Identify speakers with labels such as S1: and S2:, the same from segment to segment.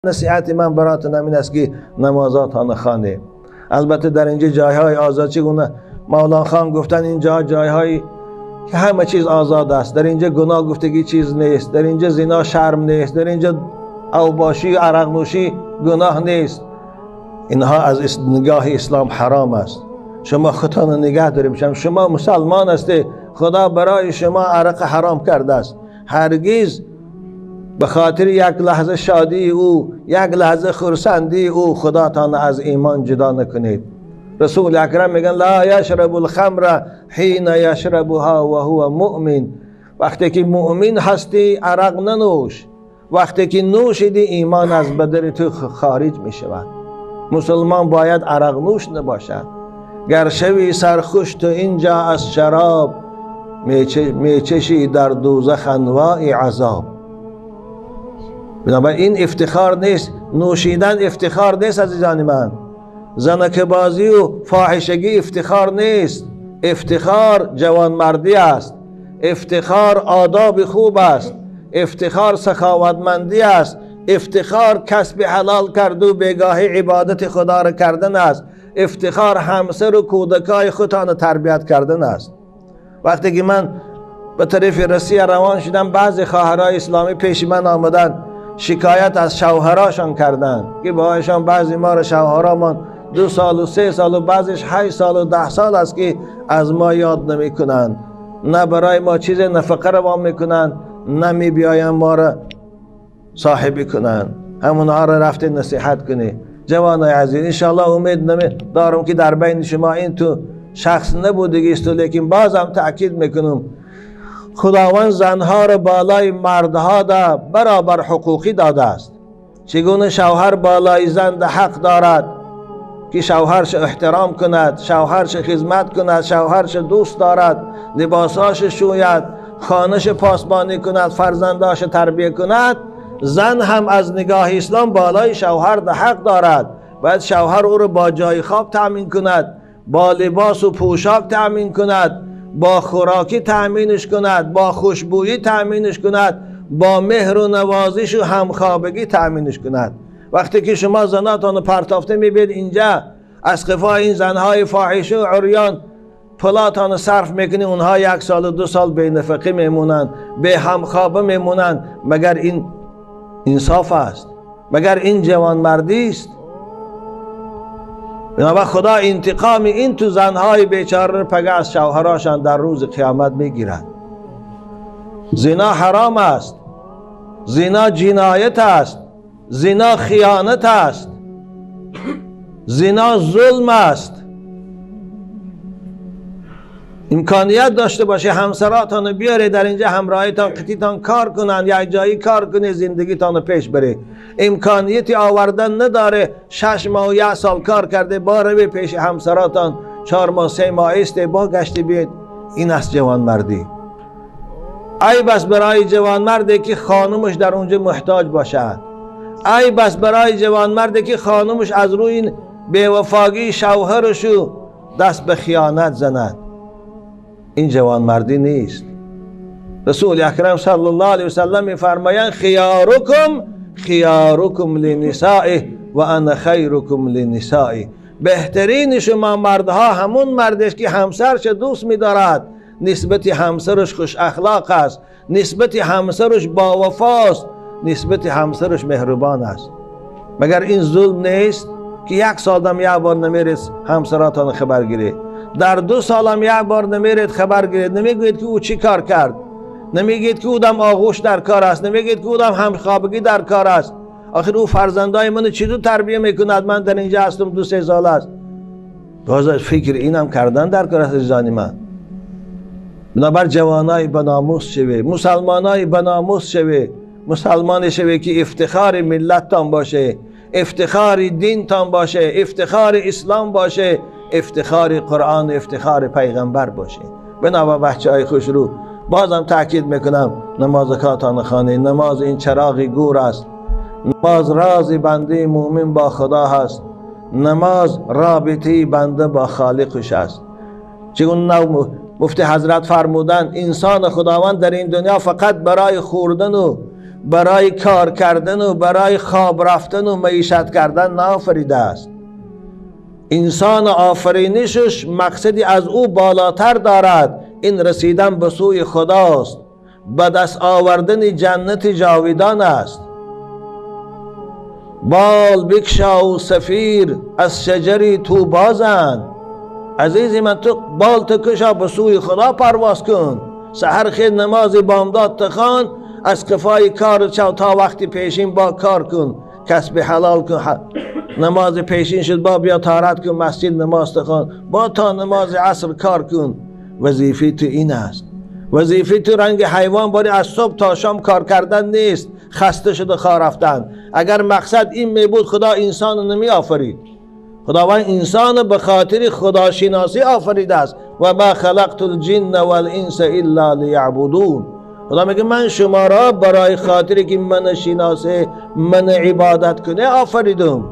S1: نصیحت من براتون این است که نمازاتان خوانید. البته در اینجا جایهای آزاد چگونه مولانا خان گفتن اینجا جایهایی که همه چیز آزاد است. در اینجا گناه گفتگی چیز نیست، در اینجا زنا شرم نیست، در اینجا اوباشی عرق نوشی گناه نیست. اینها از نگاه اسلام حرام است. شما خودتان نگه دارید. شما مسلمان هستید، خدا برای شما عرق حرام کرده است. هرگز به خاطر یک لحظه شادی او، یک لحظه خرسندی او، خداتان از ایمان جدا نکنید. رسول اکرم میگن لا یشرب الخمر حین یشربها و هو مؤمن. وقتی که مؤمن هستی عرق ننوش، وقتی که نوشیدی ایمان از بدن تو خارج می شود. مسلمان باید عرق نوش نباشد. گر شوی سرخوش تو اینجا از شراب، میچشی در دوزخ انواع عذاب. بنابراین این افتخار نیست، نوشیدن افتخار نیست عزیزان من. زنک بازی و فاحشگی افتخار نیست. افتخار جوانمردی است، افتخار آداب خوب است، افتخار سخاوتمندی است، افتخار کسب حلال کرد و بگاه عبادت خدا را کردن است، افتخار همسر و کودکای خودتان تربیت کردن است. وقتی که من به طرف روسیه روان شدم، بعضی خواهرای اسلامی پیش من آمدن، شکایت از شوهراشان کردن که باهاشان بعضی ما را شوهرامون 2 سال و 3 سال و بعضیش 8 سال و 10 سال است که از ما یاد نمی کنند، نه برای ما چیز نفقه روان میکنند، نه می بیاین ما را صاحبی کنند. همونها را رفته نصیحت کنی. جوانای عزیز، انشاءالله امید دارم که در بین شما این تو شخص نبودگی است، لیکن بازم تأکید میکنم خداوند زنها را بالای مردها دا برابر حقوقی داده است. چگونه شوهر بالای زن حق دارد که شوهرش احترام کند، شوهرش خدمت کند، شوهرش دوست دارد، لباساش شوید، خانهش پاسبانی کند، فرزنداش تربیه کند، زن هم از نگاه اسلام بالای شوهر حق دارد. باید شوهر او را با جای خواب تأمین کند، با لباس و پوشاک تأمین کند، با خوراکی تأمینش کند، با خوشبویی تأمینش کند، با مهر و نوازش و همخوابگی تأمینش کند. وقتی که شما زناتان پرتافته میبینید اینجا از قفای این زنهای فاحشه و عریان پلاتان صرف میکنی، اونها 1 سال و 2 سال به نفقه میمونند، به همخوابه میمونند. مگر این انصاف است؟ مگر این جوانمردی است؟ بنابراین خدا انتقام این تو زنهای بیچاره پگه از شوهراشان در روز قیامت میگیرد. زنا حرام است، زنا جنایت است، زنا خیانت است، زنا ظلم است. امکانیت داشته باشه همسراتان بیاره در اینجا همراهیتان قطیتان کار کنن، یک جایی کار کنه زندگیتان پیش بره. امکانیتی آوردن نداره، 6 ماه و 1 سال کار کرده باره به پیش همسراتان 4 ماه 3 ماه است با گشتی بیاد. این است جوانمردی. ای بس برای جوانمردی که خانمش در اونجا محتاج باشد، ای بس برای جوانمردی که خانمش از روی این بیوفاگی شوهرشو دست به خیانت زند. این جوانمردی نیست. رسول اکرم صلی الله علیه و سلم میفرمایند خیارکم لنسائه و انا خیرکم لنسائه. بهترین شما مردها همون مرد است که همسرش دوست می‌دارد، نسبت همسرش خوش اخلاق است، نسبت همسرش با وفاست، نسبت همسرش مهربان است. مگر این ظلم نیست که 1 سال هم 1 بار نمیرید همسراتان خبر گیرید، در 2 سال هم 1 بار نمیرید خبر گیرید، نمیگوید که او چی کار کرد، نمیگید که او دم آغوش در کار است، نمیگید که او دم همخوابگی در کار است. آخر او فرزندای من چطور تربیه میکند؟ من در اینجا هستم 2-3 سال است. باز فکر اینم کردن در کار است عزیزان من. بنابر جوانای بناموس شوی، مسلمانای بناموس شوی، مسلمان شوی که افتخار ملتتان باشه، افتخار دینتان باشه، افتخار اسلام باشه، افتخار قرآن، افتخار پیغمبر باشه. بنابر بچهای خوشرو بازم تاکید میکنم نمازکاتان خانه. نماز این چراغ گور است. نماز راز بنده مومن با خدا هست. نماز رابطه بنده با خالقش است. چگونه مفتی حضرت فرمودن انسان خداوند در این دنیا فقط برای خوردن و برای کار کردن و برای خواب رفتن و معیشت کردن نآفریده است. انسان آفرینشش مقصدی از او بالاتر دارد، این رسیدن به سوی خداست، به دست آوردن جنت جاویدان است. بال بکشا و سفیر از شجری تو بازن. عزیزی من، تو بال تو کشا به سوی خدا پرواز کن. سحر خیلی نماز بامداد تخوان، از کفای کار تا وقتی پیشین با کار کن، کسب حلال کن. نماز پیشین شد با بیا طهارت کن، مسجد نماز تخوان، با تا نماز عصر کار کن. وظیفه تو این است. وظیفه تو رنگ حیوان باری از صبح تا شام کار کردن نیست، خسته شده خواب رفتن. اگر مقصد این می بود خدا انسان نمی آفرید. خداوند انسان به خاطر خداشناسی آفریده است. و ما خلقت الجن والانس الا لیعبدون. خدا میگه من شما را برای خاطری که من شناسه، من عبادت کنه آفریدم.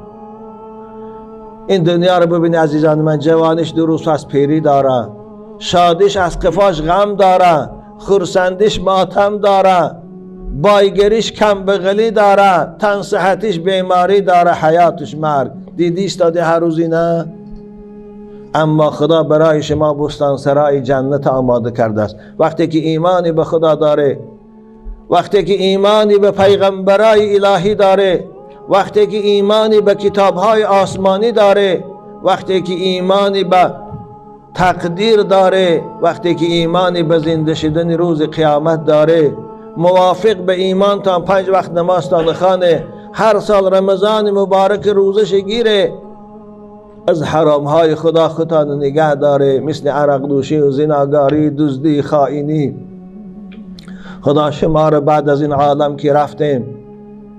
S1: این دنیا رو ببینی عزیزان من، جوانش درست از پیری داره، شادیش از قفاش غم داره، خرسندیش ماتم داره، بایگریش کم بغلی داره، تن صحتش بیماری داره، حیاتش مرگ. دیدیش داده هر روزی نه؟ اما خدا برای شما بستانسرای جنت آماده کرده است. وقتی که ایمانی به خدا داره، وقتی که ایمانی به پیغمبرای الهی داره، وقتی که ایمانی به کتابهای آسمانی داره، وقتی که ایمانی به تقدیر داره، وقتی که ایمانی به زنده شدن روز قیامت داره، موافق به ایمان تا 5 وقت نماز تا نخانه، هر سال رمضان مبارک روزش گیره، از حرامهای خدا خودتان نگه داره، مثل عرق نوشی و زناگاری، دزدی، خائنی. خدا شما رو بعد از این عالم که رفتیم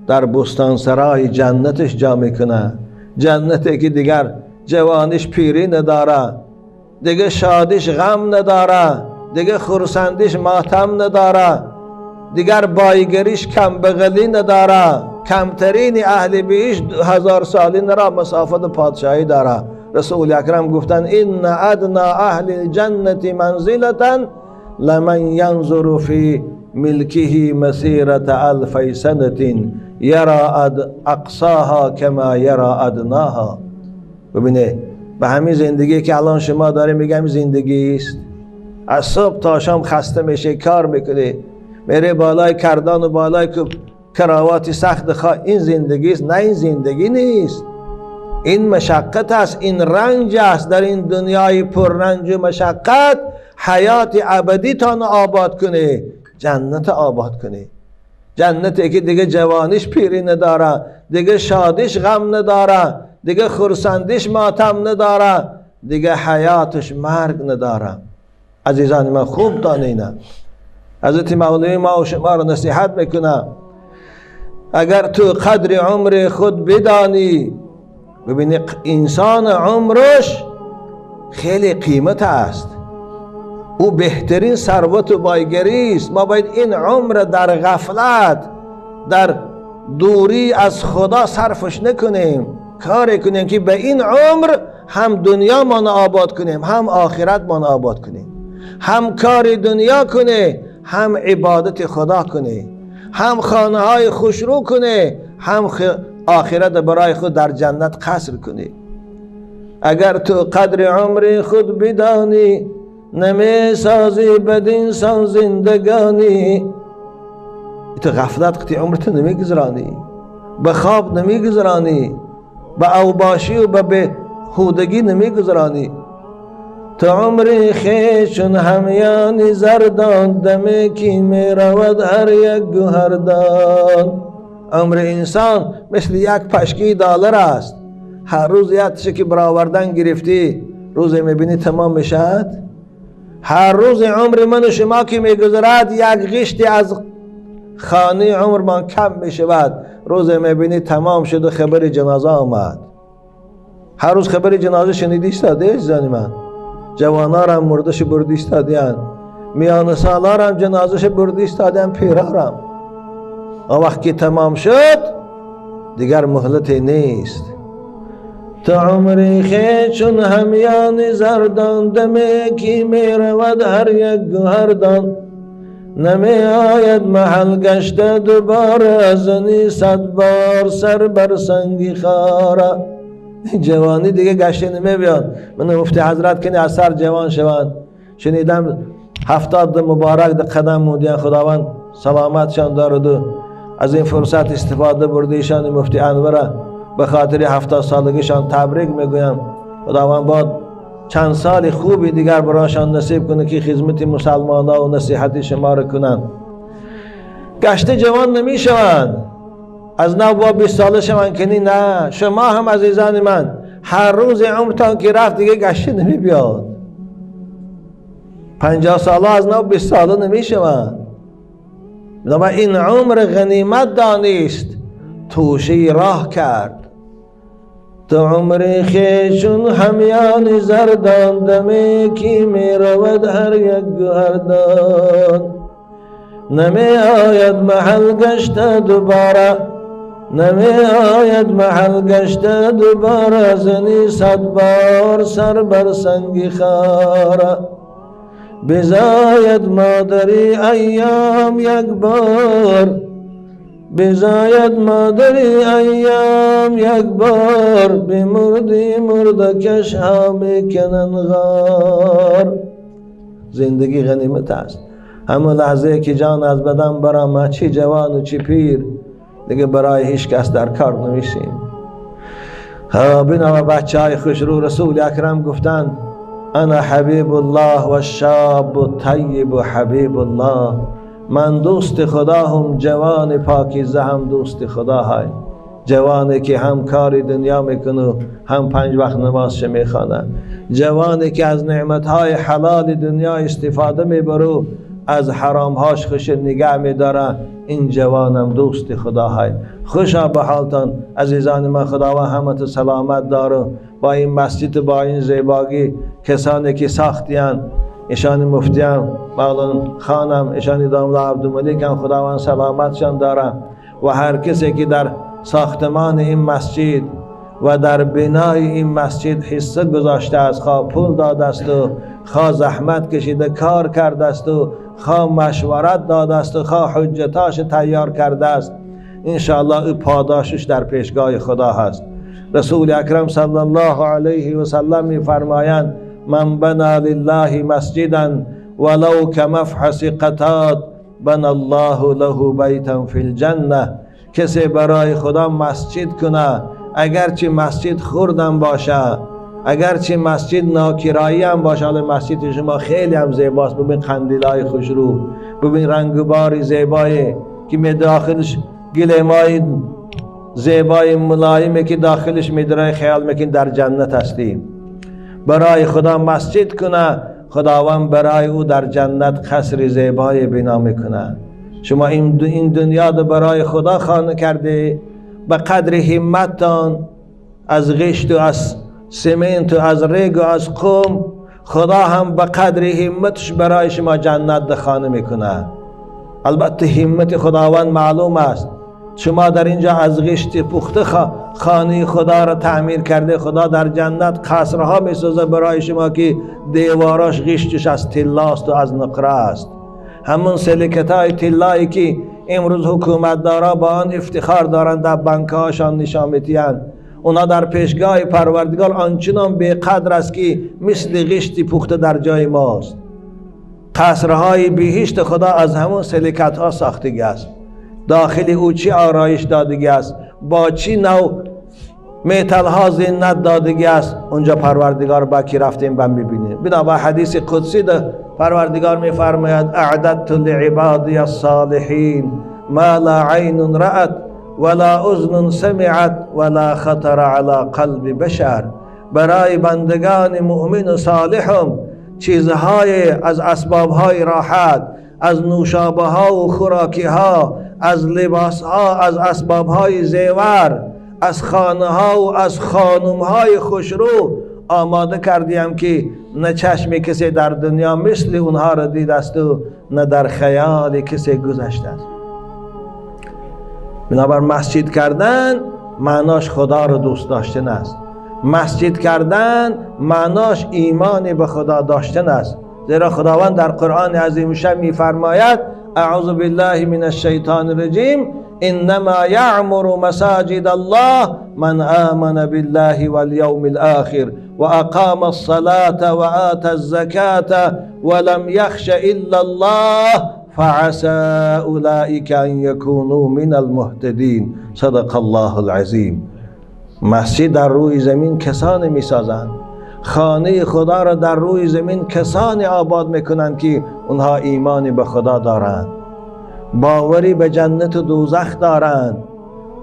S1: در بستانسرای جنتش جا میکنه. جنتی که دیگر جوانش پیری نداره، دیگه شادیش غم نداره، دیگه خرسندیش ماتم نداره، دیگر بایگریش کم بغلی نداره. کمترین اهل بیش 1000 سالی نرا مسافت پادشاهی داره. رسول اکرم گفتن این ادنا اهل جنت منزلتا لمن ينظر فی ملکه مسیرت 1000 سنة یرا اقصاها کما یرا ادناها. ببینه به همین زندگی که الان شما داره میگم زندگی است. از صبح تا شام خسته میشه، کار میکنه، میره بالای کردان و بالای کراواتی سخت این زندگی است. نه، این زندگی نیست، این مشقت است، این رنج است. در این دنیای پر رنج و مشقت حیات ابدی تان آباد کنه، جنت آباد کنه. جنتی که دیگه جوانیش پیری نداره، دیگه شادیش غم نداره، دیگه خرسندیش ماتم نداره، دیگه حیاتش مرگ نداره. عزیزان من خوب دانینه، حضرت مولوی ما و شما رو نصیحت میکنه، اگر تو قدر عمر خود بدانی. ببینی انسان عمرش خیلی قیمت است، او بهترین ثروت و بایگری است. ما باید این عمر در غفلت، در دوری از خدا صرفش نکنیم، کاری کنیم که به این عمر هم دنیا من آباد کنیم، هم آخرت من آباد کنیم، هم کار دنیا کنه، هم عبادت خدا کنه، هم خانه های خوشرو کنه، هم آخرت برای خود در جنت قصر کنه. اگر تو قدر عمر خود بدانی، نمی سازی بدین سان زندگانی. تو غفلت قطع عمرت نمی گذرانی، به خواب نمی گذرانی، به اوباشی و به بیهودگی نمی گذرانی. تو عمر خیشون همیان زردان، دمی که می رود هر یک گوهردان. عمر انسان مثل یک پشکی دلار است. هر روز یک تشکی برآوردن گرفتی، روزی میبینی تمام میشد. هر روز عمر من و شما که میگذرد یک غشتی از خانه عمر من کم میشود، روزی میبینی تمام شد و خبر جنازه آمد. هر روز خبر جنازه شنیدی استاده زنی من؟ جوانار هم مردش بردی استادیان، میان سالار هم جنازش بردی استادیان، پیرارم. وقت که تمام شد دیگر مهلت نیست. تو عمری خیلی چون همیان زردان، دمی که می رود هر یک گوهردان. نمی آید محل گشته دوباره، زنی 100 بار سر بر سنگی خاره. جوانی دیگه گشته نمی بیاد. من مفتی حضرت کنی از سر جوان شوند. شنیدم 70 مبارک در قدم مودیان، خداوند سلامتشان دارد و از این فرصت استفاده برده ایشان مفتی انوره به خاطر 70 سالگیشان تبریک میگویم. خداوند باد چند سال خوبی دیگر برایشان نصیب کنه که خدمت مسلمانان و نصیحت شما را کنند. گشته جوان نمی شوند، از نو با 20 ساله شوند کنی. نه، شما هم عزیزان من هر روز عمرتان که رفت دیگه گشته نمی بیاد. 50 ساله از نو 20 ساله نمی شوند. این عمر غنیمت دانست، توشه راه کرد. تو عمر خیشون همیان زردان، دمی کی می رود هر یک گهردان. نمی آید محل گشته دوباره، نمی آید محل گشته دوباره، زنی 100 بار سر بر سنگی خاره. بزاید مادری ایام یک بار، بزاید مادری ایام یک بار، بمردی مردکش ها میکنن غار. زندگی غنیمت است. همون لحظه که جان از بدن برم، چی جوان و چی پیر، دیگه برای هیچ کس در کار نمیشیم. بنا و بچه های خوشرو رسول اکرم گفتند انا حبیب الله و شاب طیب و حبیب الله. من دوست خدا هم، جوان پاکیزه هم دوست خدا های. جوانی که هم کار دنیا میکنه هم 5 وقت نمازش میخوانه، جوانی که از نعمتهای حلال دنیا استفاده میبره، از حرامهاش خوش نگه میداره، این جوانم دوست خدا های. خوشا به حالتان عزیزان من، خداوند همت سلامت داره. با این مسجد، با این زیبایی، کسانی که ساختیان، ایشان مفتیان مولانا خانم، ایشان داملا عبدالملک هم خداوند سلامتشان داره. و هر کسی که در ساختمان این مسجد و در بنای این مسجد حصه گذاشته است، خواه پول داده است و خواه زحمت کشیده کار کرده است و خواه مشورت داده است و خواه حجتاش تیار کرده است، انشاءالله او پاداشش در پیشگاه خدا هست. رسول اکرم صلی الله علیه و سلم می فرمایند من بنا لله مسجدا ولو کمفحص قطاد بنا الله له بیتا فی الجنه. کسی برای خدا مسجد کنه، اگرچه مسجد خوردم باشه، اگرچه مسجد ناکرایی هم باشه، مسجد شما خیلی هم زیباست. ببین قندیلای خوشرو، ببین رنگباری زیبایی که می داخلش گلیمای زیبای ملایمی که داخلش میدره، خیال میکن در جنت هستیم. برای خدا مسجد کنه، خداوند برای او در جنت قصر زیبای بنا میکنه. شما این دنیا رو برای خدا خانه کرده، به قدر همتتان، از غشت و از سمنت و از ریگ و از قوم، خدا هم به قدر همتش برای شما جنت خانه میکنه. البته همت خداوند معلوم است. شما در اینجا از غشت پخته خانه خدا را تعمیر کرده، خدا در جنت قصرها میسازه برای شما که دیواراش غشتش از طلاست و از نقره است. همون سلیکتای طلایی که امروز حکومتدارا با آن افتخار دارند، در بانکهاشان نشان میدهند، اونا در پیشگاه پروردگار آنچنان بی‌قدر است که مثل غشت پخته در جای ماست. قصرهای بهشت خدا از همون سلیکتها ساختگی است. داخل او چی آرایش دادگی است، با چی نوع میتل ها زینت دادگی است، اونجا پروردگار با کی رفتیم بم ببینیم. بنا با حدیث قدسی ده پروردگار می فرماید اعددت لعبادی الصالحین ما لا عین رأت ولا اذن سمعت ولا خطر على قلب بشر. برای بندگان مؤمن و صالحم چیزهای از اسبابهای راحت، از نوشابه ها و خوراکی ها، از لباس ها، از اسباب های زیور، از خانه ها و از خانم های خوشرو آماده کردیم که نه چشم کسی در دنیا مثل اونها را دید است و نه در خیال کسی گذشته است. بنابر مسجد کردن معناش خدا را دوست داشتن است. مسجد کردن معناش ایمان به خدا داشتن است. زیرا خداوند در قرآن عظیم شان می فرماید اعوذ بالله من الشیطان الرجیم انما یعمر مساجد الله من آمن بالله والیوم الاخر و اقام الصلاة و آتى الزکاة ولم یخش الا الله فعسى اولئک ان یکونوا من المهتدین. صدق الله العظیم. مسجد در روی زمین کسانی می سازند، خانه خدا را در روی زمین کسانی آباد میکنند که اونها ایمانی به خدا دارند، باوری به جنت و دوزخ دارند،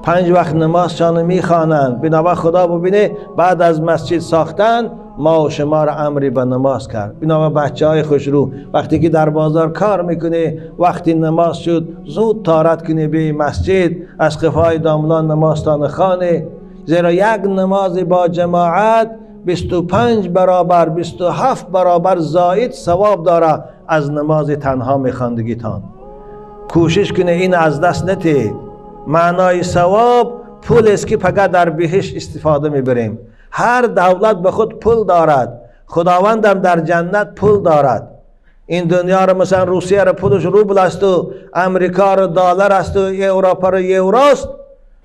S1: 5 وقت نمازشان میخوانند. بنابراین خدا ببینه بعد از مسجد ساختن ما و شما را امری به نماز کرد. بنابراین بچه های خوشرو وقتی که در بازار کار میکنه، وقتی نماز شد زود طهارت کنه به مسجد، از قفای داملان نمازتان خانه، زیرا یک نماز با جماعت 25 برابر 27 برابر زائد ثواب داره از نماز تنها میخواندگیتان. کوشش کنه این از دست نتید. معنای ثواب پول است که فقط در بهشت استفاده میبریم. هر دولت به خود پول دارد، خداوند هم در جنت پول دارد. این دنیا رو مثلا روسیه رو پولش روبل است و امریکا رو دلار است و اروپا رو یوروست،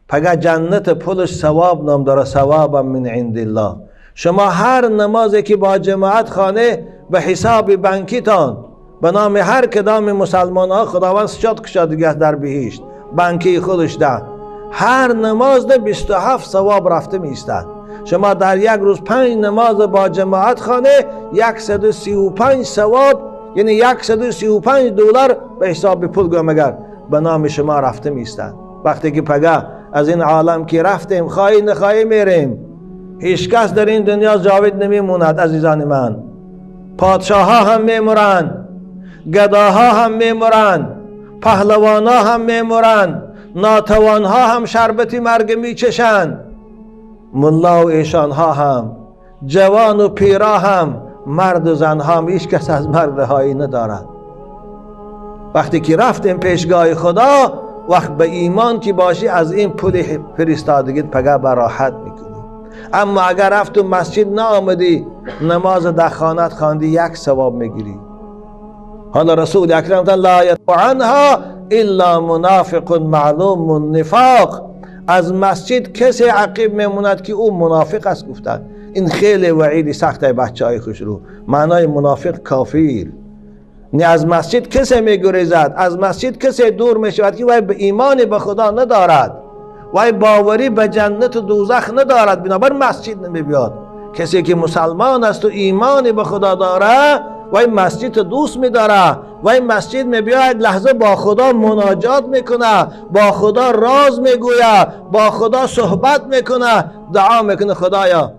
S1: فقط جنت پولش ثواب نام داره، ثواب من عند الله. شما هر نمازی که با جماعت خانه به حساب بانکیتان به نام هر کدام مسلمان ها خداوند شاد کشادگی در بهشت بانکی خودش ده، هر نماز ده 27 ثواب رفته میستد. شما در یک روز 5 نماز با جماعت خانه 135 ثواب، یعنی $135 به حساب پول گمگر به نام شما رفته میستد. وقتی که پگه از این عالم که رفتیم خواهی نخواهی میریم، هیچ کس در این دنیا جاوید نمیموند عزیزان من. پادشاه ها هم میمورند، گداها هم میمورند، پهلوان ها هم میمورند، ناتوان ها هم شربت مرگ میچشند، ملا و ایشان ها هم، جوان و پیرا هم، مرد و زن هم، هیچ کس از مرگ رهایی ندارد. وقتی که رفتیم پیشگاه خدا، وقت به ایمان که باشی از این پول فرستادگیت پگه به راحت میکنی. اما اگر رفت مسجد نآمدی، نماز در خانت خواندی 1 ثواب میگیری. حالا رسول اکرم لا یدع عنها الا منافق معلوم النفاق. از مسجد کسی عقیب میموند که او منافق است گفتند. این خیلی وعید سخته بچه های خوشرو. معنای منافق کافر. نه از مسجد کسی میگریزد، از مسجد کسی دور میشود که وای به ایمان به خدا ندارد، وای باوری به جنت و دوزخ ندارد، بنابر مسجد نمیبیاد. کسی که مسلمان است و ایمان به خدا داره وای مسجد دوست میداره، وای مسجد میبیاد لحظه با خدا مناجات میکنه، با خدا راز میگویه، با خدا صحبت میکنه، دعا میکنه خدایا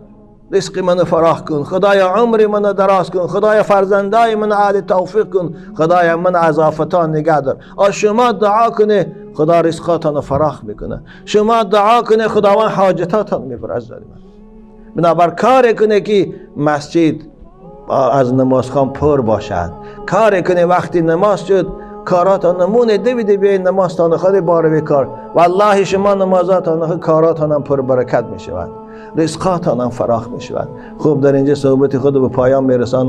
S1: رزق من فراخ کن، خدایا عمر من دراز کن، خدایا فرزندای من اهل توفیق کن، خدایا من از آفتان نگه دار. شما دعا کنه خدا رزقاتان فراخ میکنه، شما دعا کنه خداوند حاجتاتان میفرجه. بنابر کار کنه که مسجد از نمازخوان پر باشد، کار کنه وقتی نماز شد کاراتان نمونه دویده بیاید نمازتان خود باره بکار، والله شما نمازاتان کاراتان هم پر برکت میشود، رزقاتان هم فراخ میشود. خوب در اینجا صحبت خود به پایان میرسانم.